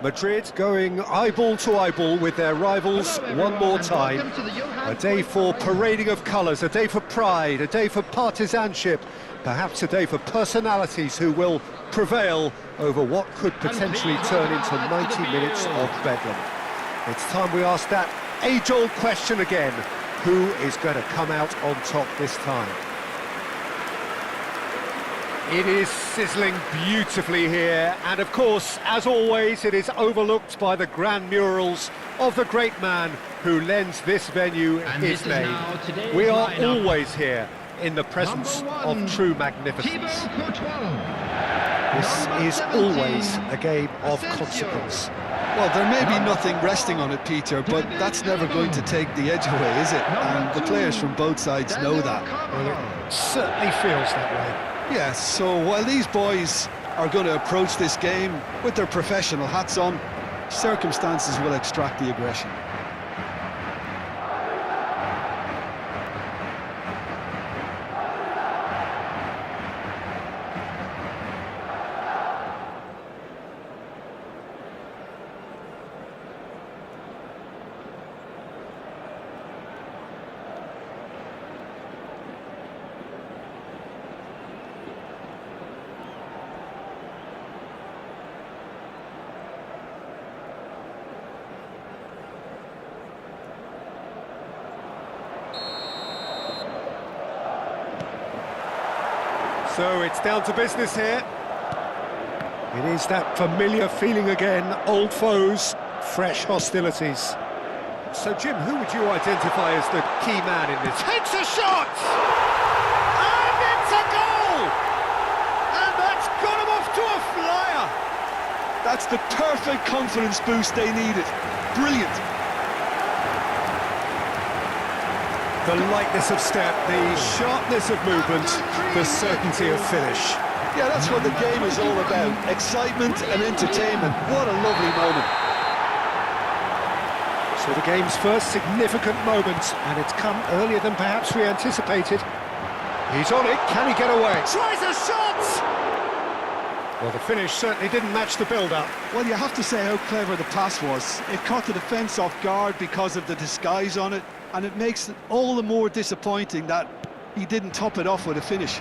Madrid going eyeball to eyeball with their rivals one more time. A day for parading of colours, a day for pride, a day for partisanship, perhaps a day for personalities who will prevail over what could potentially turn into 90 minutes of bedlam. It's time we ask that age-old question again: who is going to come out on top this time? It is sizzling beautifully here, and of course, as always, it is overlooked by the grand murals of the great man who lends this venue his name. We are always here in the presence of true magnificence. This is always a game of consequence. Well, there may be nothing resting on it, Peter, but that's never going to take the edge away, is it? And the players from both sides know that. Well, it certainly feels that way. Yes, so while these boys are going to approach this game with their professional hats on, circumstances will extract the aggression. So it's down to business here. It is that familiar feeling again, old foes, fresh hostilities. So Jim, who would you identify as the key man in this? Takes a shot! And it's a goal! And that's got him off to a flyer! That's the perfect confidence boost they needed. Brilliant. The lightness of step, the sharpness of movement, the certainty of finish. Yeah, that's what the game is all about. Excitement and entertainment. What a lovely moment. So the game's first significant moment, and it's come earlier than perhaps we anticipated. He's on it, can he get away? Tries a shot! Well, the finish certainly didn't match the build-up. Well, you have to say how clever the pass was. It caught the defence off guard because of the disguise on it, and it makes it all the more disappointing that he didn't top it off with a finish.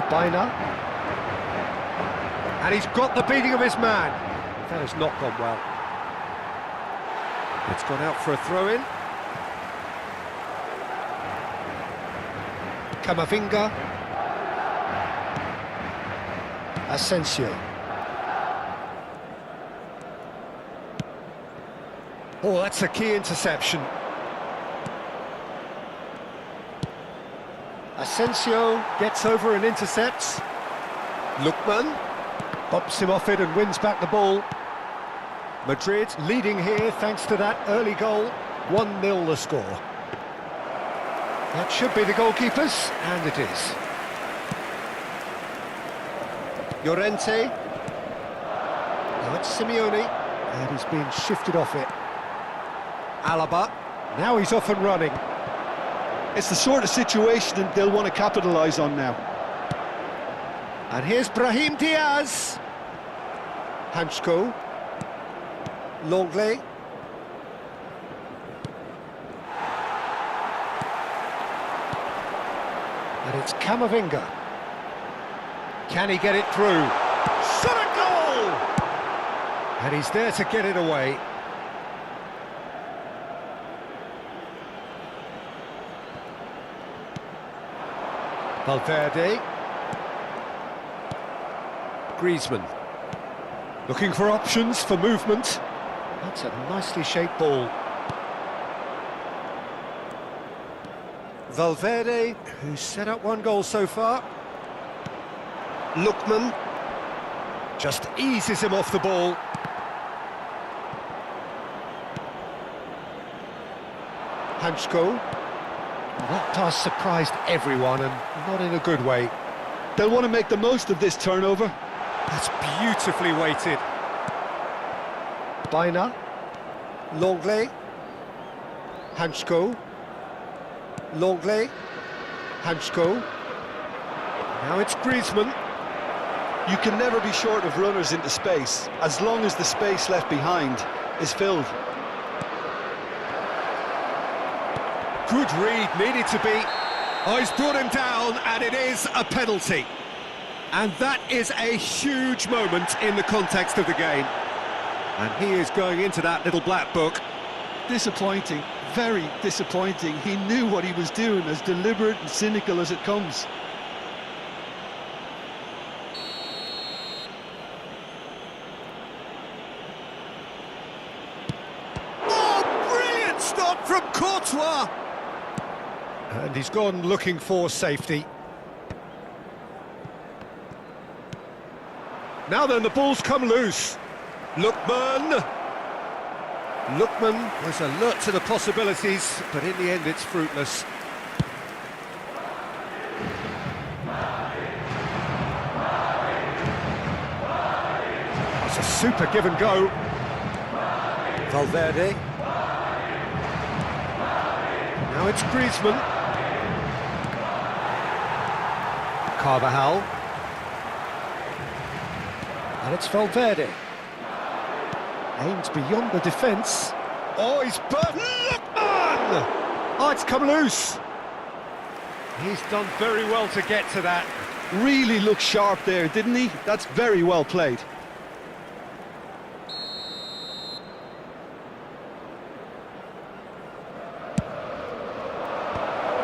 Biner. And he's got the beating of his man. That has not gone well. It's gone out for a throw-in. Camavinga. Asensio. Oh, that's a key interception. Asensio gets over and intercepts. Lookman bumps him off it and wins back the ball. Madrid leading here thanks to that early goal. 1-0 the score. That should be the goalkeepers, and it is. Llorente. Now it's Simeone, and he's been shifted off it. Alaba. Now he's off and running. It's the sort of situation that they'll want to capitalise on now. And here's Brahim Diaz. Hanchko. Longley. And it's Camavinga. Can he get it through? Shot a goal! And he's there to get it away. Valverde. Griezmann. Looking for options for movement. That's a nicely shaped ball. Valverde, who's set up one goal so far. Lookman just eases him off the ball. Hanchko. That pass surprised everyone, and not in a good way. They'll want to make the most of this turnover. That's beautifully weighted. Biner. Longley. Hansko. Longley. Hansko. Now it's Griezmann. You can never be short of runners into space, as long as the space left behind is filled. Good read, needed to be. Oh, he's brought him down, and it is a penalty. And that is a huge moment in the context of the game. And he is going into that little black book. Disappointing, very disappointing. He knew what he was doing, as deliberate and cynical as it comes. Oh, brilliant stop from Courtois! And he's gone looking for safety. Now then, the ball's come loose. Lookman was alert to the possibilities, but in the end it's fruitless. It's a super give and go. Valverde. Now it's Griezmann. Carvajal. And it's Valverde. Aimed beyond the defence. Oh, he's burnt. Lookman! Oh, it's come loose. He's done very well to get to that. Really looked sharp there, didn't he? That's very well played.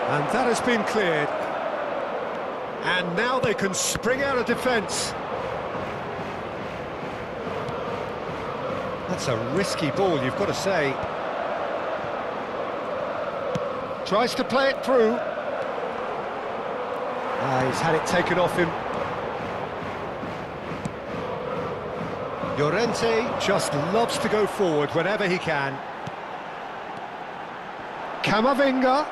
And that has been cleared. And now they can spring out of defence. That's a risky ball, you've got to say. Tries to play it through. He's had it taken off him. Llorente just loves to go forward whenever he can. Camavinga.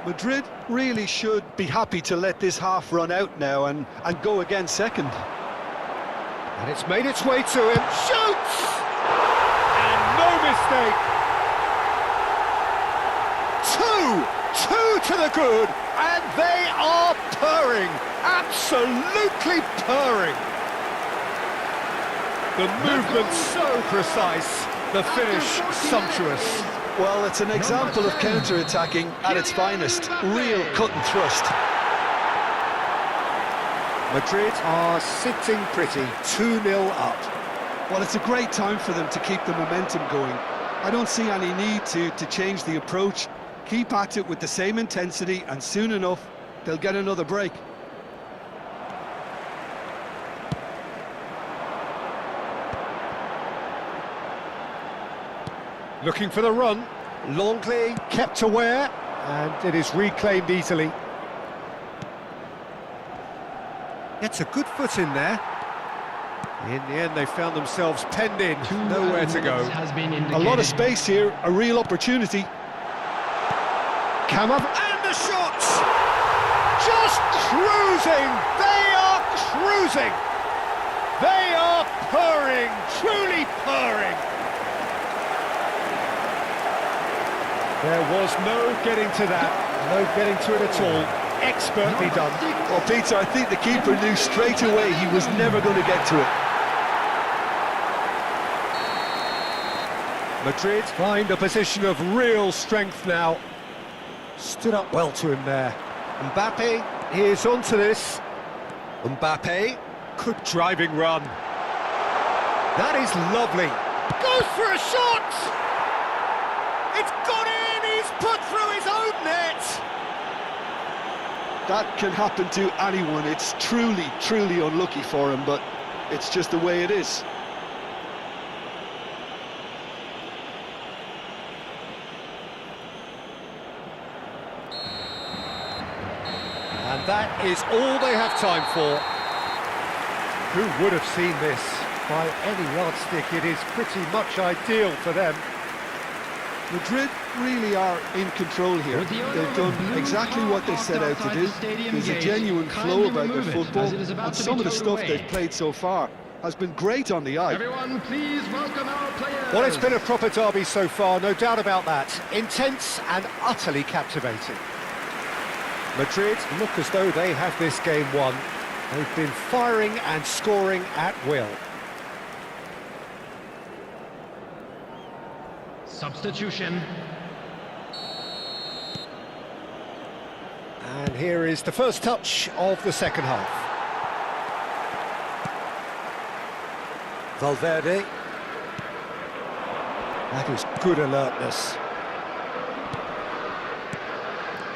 Madrid really should be happy to let this half run out now and go again second. And it's made its way to him. Shoots! And no mistake. Two to the good, and they are purring. Absolutely purring. The movement so precise, the finish sumptuous. Well, it's an example of counter-attacking at its finest. Real cut and thrust. Madrid are sitting pretty, 2-0 up. Well, it's a great time for them to keep the momentum going. I don't see any need to change the approach. Keep at it with the same intensity, and soon enough, they'll get another break. Looking for the run. Longley kept aware, and it is reclaimed easily. Gets a good foot in there. In the end, they found themselves penned in, nowhere to go. A lot of space here, a real opportunity. Come up, and the shot! Just cruising! They are cruising! They are purring, truly purring! There was no getting to that, no getting to it at all. Expertly done. Well, Peter, I think the keeper knew straight away he was never going to get to it. Madrid find a position of real strength now. Stood up well to him there. Mbappe is onto this. Mbappe, good driving run. That is lovely. Goes for a shot! It's gone in, he's put through his own net! That can happen to anyone. It's truly, truly unlucky for him, but it's just the way it is. And that is all they have time for. Who would have seen this? By any yardstick, it is pretty much ideal for them. Madrid really are in control here. They've done exactly what they set out to do. There's a genuine flow about their football, and some of the stuff they've played so far has been great on the eye. Everyone, please welcome our players. Well, it's been a proper derby so far, no doubt about that. Intense and utterly captivating. Madrid look as though they have this game won. They've been firing and scoring at will. Substitution. And here is the first touch of the second half. Valverde. That is good alertness.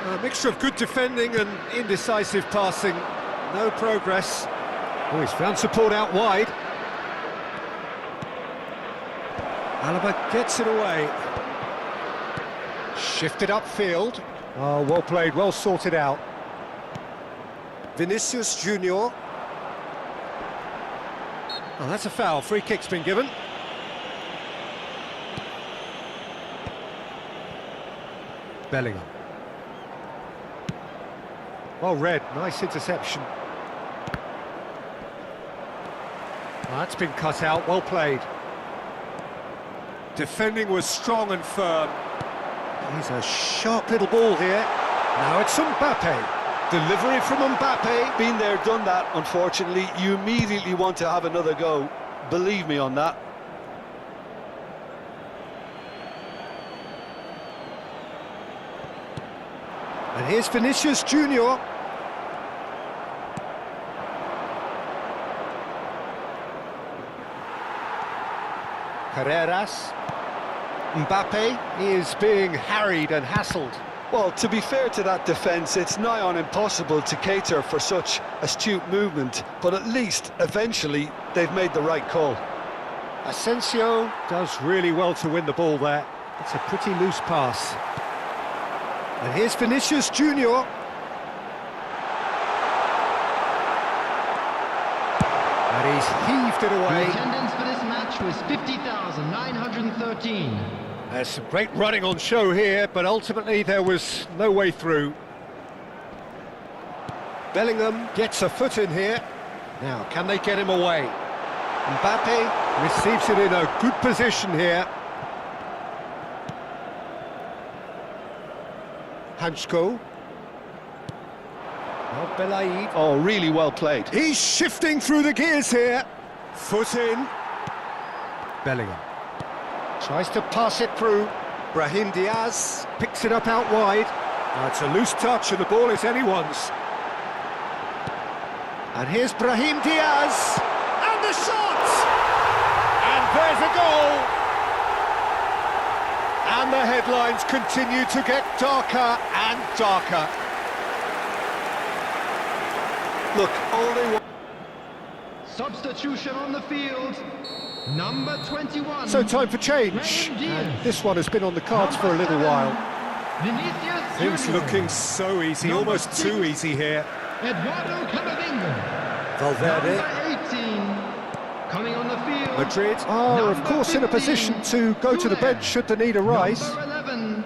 A mixture of good defending and indecisive passing. No progress. Oh, he's found support out wide. Alaba gets it away. Shifted upfield. Oh, well played, well sorted out. Vinicius Junior. Oh, that's a foul. Free kick's been given. Bellingham. Well read, nice interception. Oh, that's been cut out, well played. Defending was strong and firm. He's a sharp little ball here. Now it's Mbappe. Delivery from Mbappe. Been there, done that, unfortunately. You immediately want to have another go. Believe me on that. And here's Vinicius Junior. Carreras. Mbappe is being harried and hassled. Well, to be fair to that defence, it's nigh on impossible to cater for such astute movement, but at least, eventually, they've made the right call. Asensio does really well to win the ball there. It's a pretty loose pass. And here's Vinicius Junior. And he's heaved it away. The attendance for this match was 50,913. There's some great running on show here, but ultimately there was no way through. Bellingham gets a foot in here. Now, can they get him away? Mbappe receives it in a good position here. Hansko. Now Belaid. Oh, really well played. He's shifting through the gears here. Foot in. Bellingham. Tries to pass it through. Brahim Diaz picks it up out wide. Now it's a loose touch and the ball is anyone's. And here's Brahim Diaz. And the shot! And there's a goal! And the headlines continue to get darker and darker. Look, all they want... Substitution on the field. Number 21. So time for change. And this one has been on the cards for a little while. Vinicius Things Junior. looking so easy, Number almost 6. too easy here. Eduardo Camavinga. Valverde. Number 18. Coming on the field. Madrid are, of Number course, in a 15. position to go to the bench should the need arise. Number 11.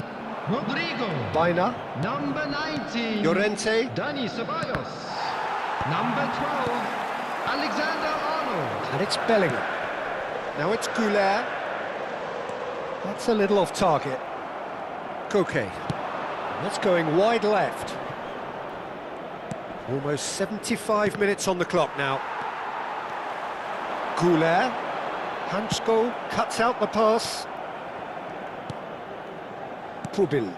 Rodrigo. Baina. Number 19. Llorente. Dani Ceballos. Number 12. Alexander Arnold. And it's Bellingham. Now it's Goulart. That's a little off target. Koke. That's going wide left. Almost 75 minutes on the clock now. Goulart. Hansko cuts out the pass. Pubil.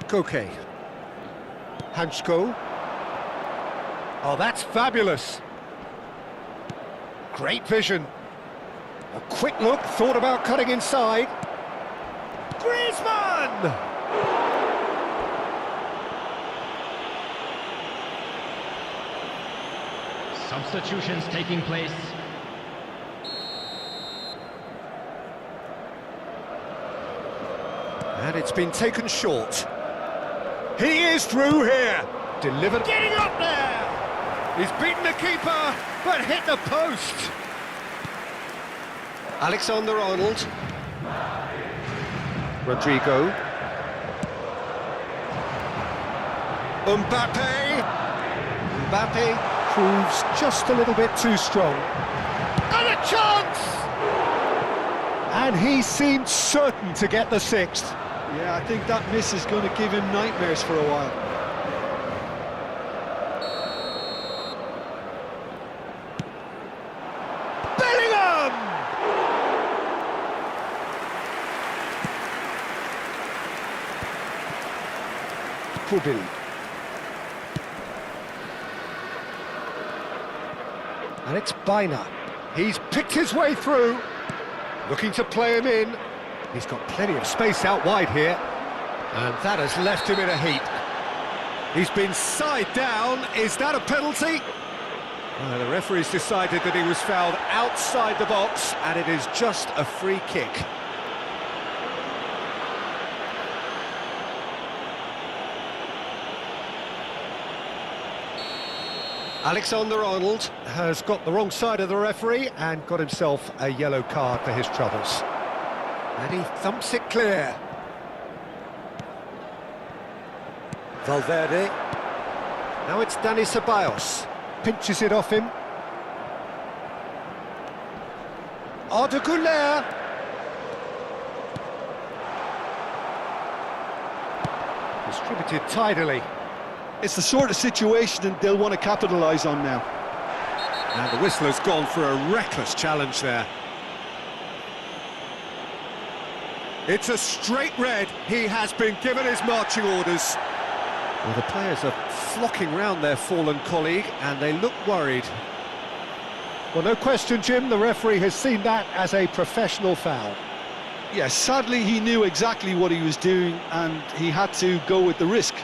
Koke. Hansko. Oh, that's fabulous. Great vision. A quick look, thought about cutting inside. Griezmann! Substitutions taking place. And it's been taken short. He is through here. Delivered. Getting up there! He's beaten the keeper, but hit the post. Alexander Arnold. Rodrigo. Mbappe. Mbappe proves just a little bit too strong. And a chance! And he seemed certain to get the sixth. Yeah, I think that miss is going to give him nightmares for a while. Pubil. And it's Bina. He's picked his way through, looking to play him in. He's got plenty of space out wide here, and that has left him in a heap. He's been side down. Is that a penalty? The referee's decided that he was fouled outside the box, and it is just a free kick. Alexander-Arnold has got the wrong side of the referee and got himself a yellow card for his troubles. And he thumps it clear. Valverde. Now it's Dani Ceballos. Pinches it off him. Arda Güler. Distributed tidily. It's the sort of situation that they'll want to capitalise on now. And the whistler's gone for a reckless challenge there. It's a straight red. He has been given his marching orders. Well, the players are flocking round their fallen colleague, and they look worried. Well, no question, Jim, the referee has seen that as a professional foul. Yes, sadly he knew exactly what he was doing, and he had to go with the risk.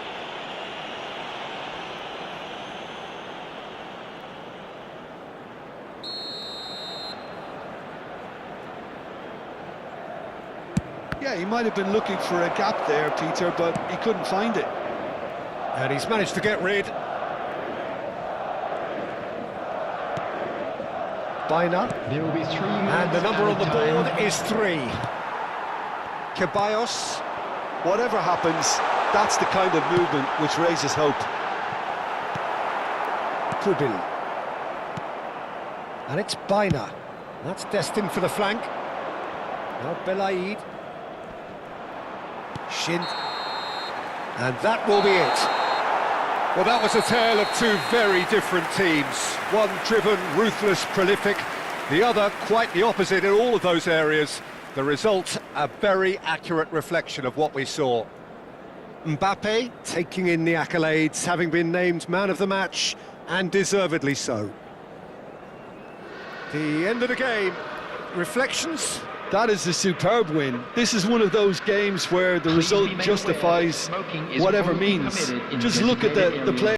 Yeah, he might have been looking for a gap there, Peter, but he couldn't find it. And he's managed to get rid. Bina. There will be 3 minutes. And the number on the added board is 3. Ceballos. Whatever happens, that's the kind of movement which raises hope. Pubil. And it's Bina. That's destined for the flank. Now Belaid. Shin. And that will be it. Well, that was a tale of two very different teams. One driven, ruthless, prolific. The other quite the opposite in all of those areas. The result, a very accurate reflection of what we saw. Mbappe taking in the accolades, having been named man of the match, and deservedly so. The end of the game. Reflections? That is a superb win. This is one of those games where the result justifies whatever means. Just look at the play.